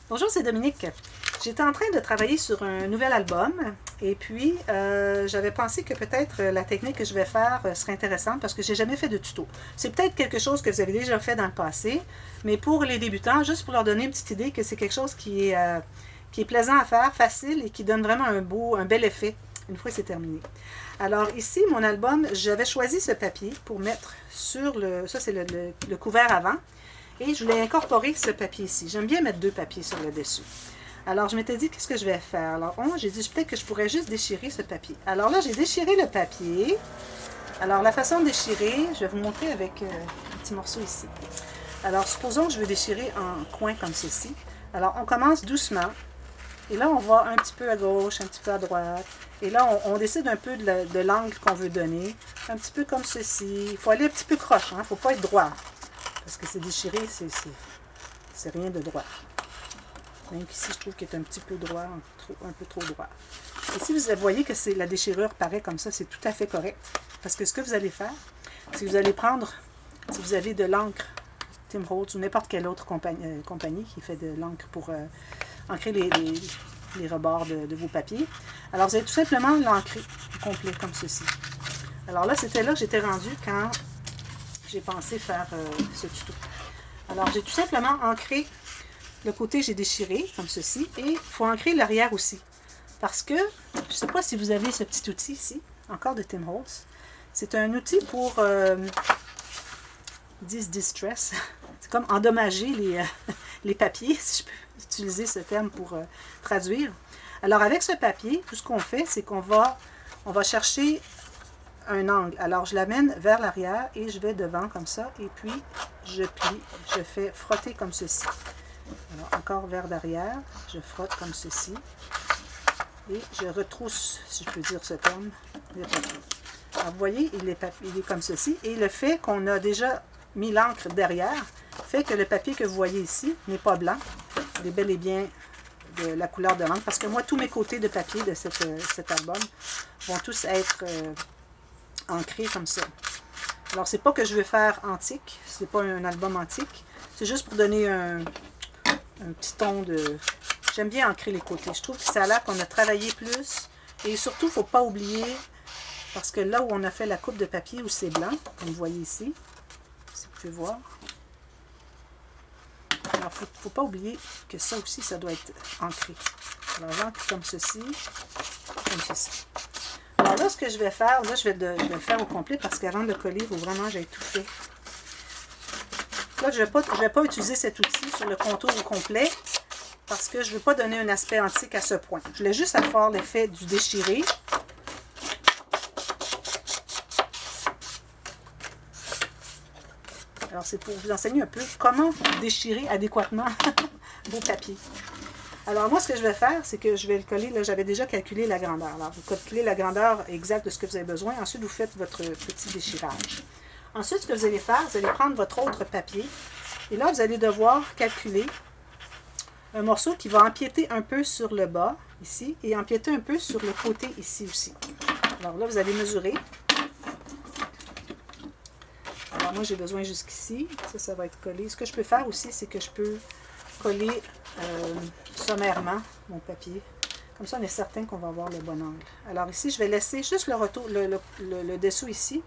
Bonjour, c'est Dominique. J'étais en train de travailler sur un nouvel album et puis j'avais pensé que peut-être la technique que je vais faire serait intéressante parce que j'ai jamais fait de tuto. C'est peut-être quelque chose que vous avez déjà fait dans le passé, mais pour les débutants, juste pour leur donner une petite idée que c'est quelque chose qui est plaisant à faire, facile et qui donne vraiment un bel effet une fois que c'est terminé. Alors ici, mon album, j'avais choisi ce papier pour mettre sur ça c'est le couvert avant. Et je voulais incorporer ce papier ici. J'aime bien mettre deux papiers sur le dessus. Alors, je m'étais dit, qu'est-ce que je vais faire? Alors, j'ai dit, peut-être que je pourrais juste déchirer ce papier. Alors là, j'ai déchiré le papier. Alors, la façon de déchirer, je vais vous montrer avec un petit morceau ici. Alors, supposons que je veux déchirer en coin comme ceci. Alors, on commence doucement. Et là, on va un petit peu à gauche, un petit peu à droite. Et là, on décide un peu de l'angle qu'on veut donner. Un petit peu comme ceci. Il faut aller un petit peu croche, hein? Il ne faut pas être droit. Parce que c'est déchiré, c'est rien de droit. Même qu'ici, je trouve qu'il est un petit peu droit, un peu trop droit. Et si vous voyez que la déchirure paraît comme ça, c'est tout à fait correct. Parce que ce que vous allez faire, c'est que vous allez prendre, si vous avez de l'encre Tim Holtz ou n'importe quelle autre compagnie qui fait de l'encre pour ancrer les rebords de vos papiers. Alors, vous allez tout simplement l'ancrer au complet, comme ceci. Alors là, c'était là que j'étais rendue quand j'ai pensé faire ce tuto. Alors, j'ai tout simplement ancré le côté que j'ai déchiré, comme ceci, et il faut ancrer l'arrière aussi. Parce que, je ne sais pas si vous avez ce petit outil ici, encore de Tim Holtz. C'est un outil pour distress. C'est comme endommager les papiers, si je peux utiliser ce terme pour traduire. Alors, avec ce papier, tout ce qu'on fait, c'est qu'on va chercher un angle. Alors, je l'amène vers l'arrière et je vais devant comme ça. Et puis, je plie. Je fais frotter comme ceci. Alors, encore vers l'arrière. Je frotte comme ceci. Et je retrousse, si je peux dire ce terme, les papiers. Alors, vous voyez, il est comme ceci. Et le fait qu'on a déjà mis l'encre derrière fait que le papier que vous voyez ici n'est pas blanc. Il est bel et bien de la couleur de l'encre. Parce que moi, tous mes côtés de papier de cet album vont tous être ancré comme ça. Alors, c'est pas que je veux faire antique, c'est pas un album antique, c'est juste pour donner un petit ton de... J'aime bien ancrer les côtés. Je trouve que ça a l'air qu'on a travaillé plus. Et surtout, il ne faut pas oublier, parce que là où on a fait la coupe de papier, où c'est blanc, comme vous voyez ici, si vous pouvez voir, alors il ne faut pas oublier que ça aussi, ça doit être ancré. Alors, j'ancre comme ceci, comme ceci. Alors là, ce que je vais faire, là, je vais le faire au complet parce qu'avant de le coller, il faut vraiment que j'aille tout fait. Là, je ne vais pas utiliser cet outil sur le contour au complet parce que je ne veux pas donner un aspect antique à ce point. Je voulais juste avoir l'effet du déchiré. Alors, c'est pour vous enseigner un peu comment déchirer adéquatement vos papiers. Alors, moi, ce que je vais faire, c'est que je vais le coller. Là, j'avais déjà calculé la grandeur. Alors, vous calculez la grandeur exacte de ce que vous avez besoin. Ensuite, vous faites votre petit déchirage. Ensuite, ce que vous allez faire, vous allez prendre votre autre papier. Et là, vous allez devoir calculer un morceau qui va empiéter un peu sur le bas, ici, et empiéter un peu sur le côté, ici aussi. Alors là, vous allez mesurer. Alors, moi, j'ai besoin jusqu'ici. Ça va être collé. Ce que je peux faire aussi, c'est que je peux coller sommairement mon papier. Comme ça, on est certain qu'on va avoir le bon angle. Alors ici, je vais laisser juste le dessous ici.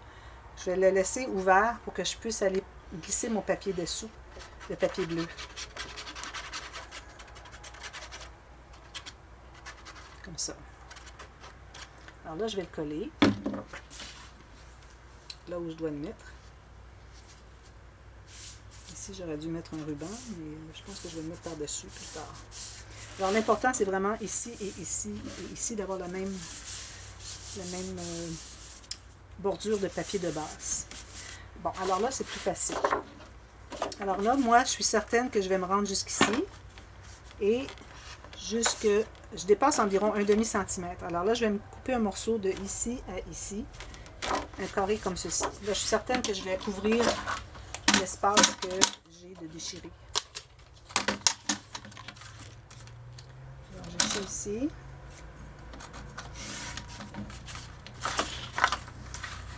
Je vais le laisser ouvert pour que je puisse aller glisser mon papier dessous, le papier bleu. Comme ça. Alors là, je vais le coller. Là où je dois le mettre. Ici, j'aurais dû mettre un ruban, mais je pense que je vais le mettre par-dessus plus tard. Alors, l'important, c'est vraiment ici et ici d'avoir la même bordure de papier de base. Bon, alors là, c'est plus facile. Alors là, moi, je suis certaine que je vais me rendre jusqu'ici et je dépasse environ un demi-centimètre. Alors là, je vais me couper un morceau de ici à ici, un carré comme ceci. Là, je suis certaine que je vais couvrir l'espace que j'ai de déchirer. Alors, j'ai ça ici.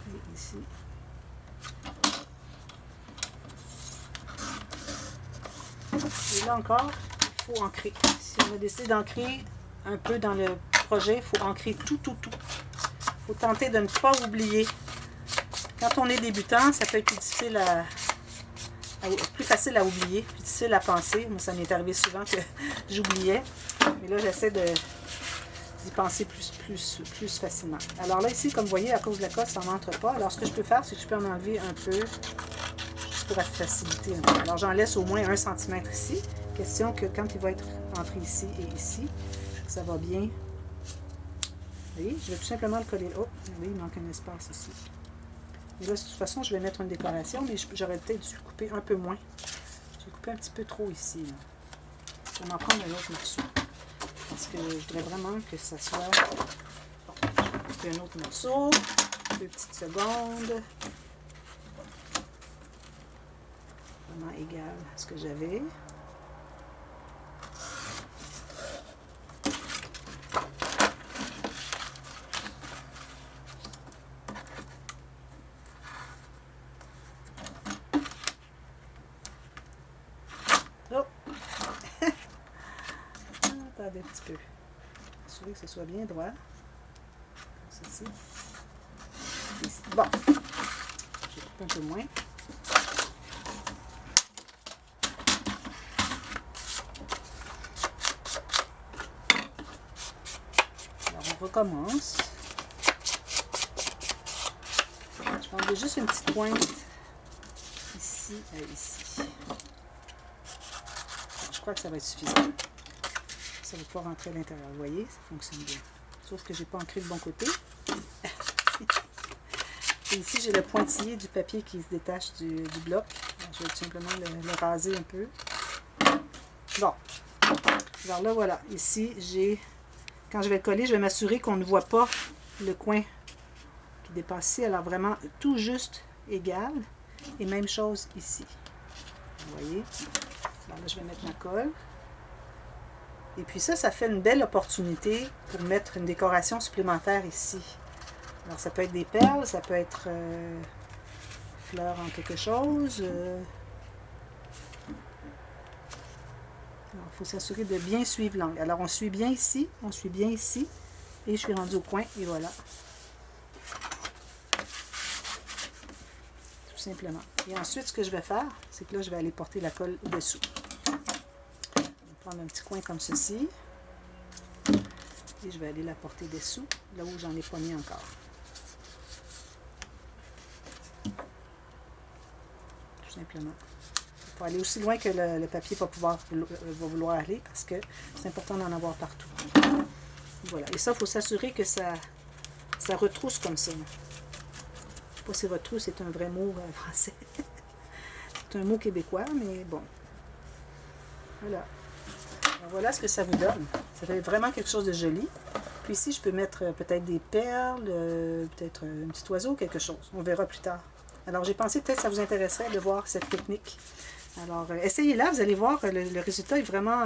Et ici. Et là encore, il faut ancrer. Si on a décidé d'ancrer un peu dans le projet, il faut ancrer tout. Il faut tenter de ne pas oublier. Quand on est débutant, ça peut être plus facile à oublier, plus difficile à penser. Moi, ça m'est arrivé souvent que j'oubliais. Mais là, j'essaie d'y penser plus facilement. Alors là, ici, comme vous voyez, à cause de la colle, ça n'entre pas. Alors, ce que je peux faire, c'est que je peux en enlever un peu, juste pour faciliter un peu. Alors, j'en laisse au moins 1 cm ici. Question que quand il va être entré ici et ici, ça va bien. Vous voyez, je vais tout simplement le coller. Oh, oui, il manque un espace ici. Et là, de toute façon, je vais mettre une décoration, mais j'aurais peut-être dû couper un peu moins. J'ai coupé un petit peu trop ici. Là. Je vais m'en prendre un autre morceau. Parce que je voudrais vraiment que ça soit... Bon, je vais couper un autre morceau. 2 petites secondes. Vraiment égal à ce que j'avais. Oh! Attendez un petit peu. Assurer que ce soit bien droit. Comme ceci. Ici. Bon. Je coupe un peu moins. Alors, on recommence. Je vais enlever juste une petite pointe ici et ici. Je crois que ça va être suffisant. Ça va pouvoir rentrer à l'intérieur. Vous voyez, ça fonctionne bien. Sauf que je n'ai pas ancré le bon côté. Et ici, j'ai le pointillé du papier qui se détache du bloc. Alors, je vais tout simplement le raser un peu. Bon. Alors là, voilà. Ici, quand je vais le coller, je vais m'assurer qu'on ne voit pas le coin qui dépasse ici. Alors vraiment, tout juste égal. Et même chose ici. Vous voyez. Alors là, je vais mettre ma colle. Et puis ça fait une belle opportunité pour mettre une décoration supplémentaire ici. Alors ça peut être des perles, ça peut être fleurs en quelque chose. Alors il faut s'assurer de bien suivre l'angle. Alors on suit bien ici, et je suis rendue au coin, et voilà. Tout simplement. Et ensuite, ce que je vais faire, c'est que là, je vais aller porter la colle au-dessous. Prendre un petit coin comme ceci et je vais aller la porter dessous, là où j'en ai pas mis encore. Tout simplement. Il faut aller aussi loin que le papier va vouloir aller parce que c'est important d'en avoir partout. Voilà. Et ça, il faut s'assurer que ça retrousse comme ça. Je ne sais pas si retrousse est un vrai mot français. C'est un mot québécois, mais bon. Voilà. Alors voilà ce que ça vous donne. Ça fait vraiment quelque chose de joli. Puis ici, je peux mettre peut-être des perles, peut-être un petit oiseau, quelque chose. On verra plus tard. Alors, j'ai pensé peut-être que ça vous intéresserait de voir cette technique. Alors, essayez-la, vous allez voir, le résultat est vraiment,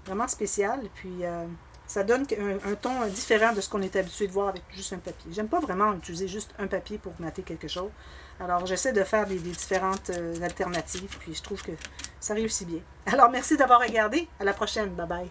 vraiment spécial. Puis, ça donne un ton différent de ce qu'on est habitué de voir avec juste un papier. J'aime pas vraiment utiliser juste un papier pour mater quelque chose. Alors, j'essaie de faire des différentes alternatives, puis je trouve que ça réussit bien. Alors, merci d'avoir regardé. À la prochaine. Bye bye.